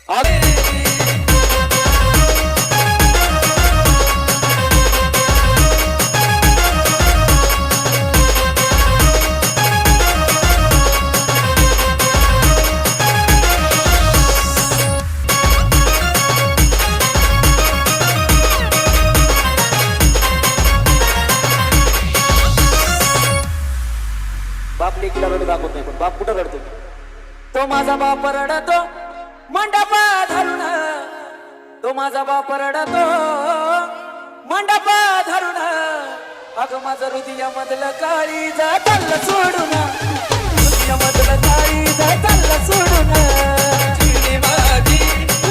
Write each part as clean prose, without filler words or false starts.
बाप लेकीला रडू दाखवत नाही, पण बाप कुठं रडतो? तो माझा बाप रडतो मंडपा धरून, तो माझा बाप रडतो मंडपा धरून. अगं माझं हृदयामधलं काळी जातल सोडून, हृदयामधलं काळी जातल सोडून. चिडली माझी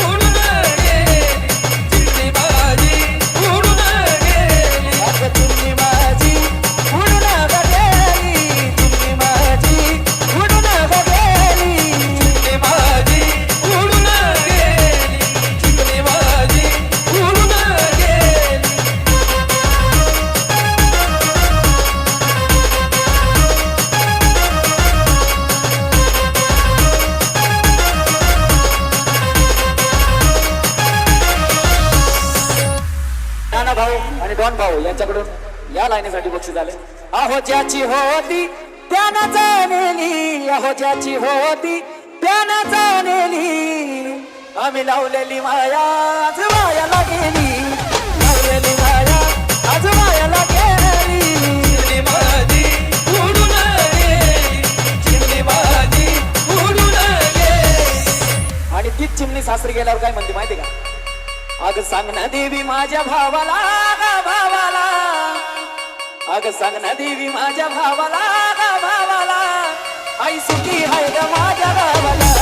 उडून गेली, चिडली माझी उडून गेली. अगं चिडली माझी उडून गेली, चिडली माझी उडून गेली. चिडली माझी उडून गेली, चिडली माझी उडून गेली. नाना भाऊ आणि डॉन भाऊ यांच्याकडून या लाईनीसाठी बक्षीस झाले. अहो ज्याची होती त्यानं जाणली, अहो ज्याची होती त्यानं जाणली. आम्ही लावलेली माया आज मायाला गेली, लावलेली माया आज मायाला गेली. चिमणी माझी उडून गेली, चिमणी माझी उडून गेली. आणि तीच चिमणी सासरी गेल्यावर काय म्हणते माहिती का? अग सांग ना देवी माझ्या भावाला, भावाला. अग सांग ना देवी माझ्या भावाला, भावाला. आई सुखी हाय ग माझ्या भावाला.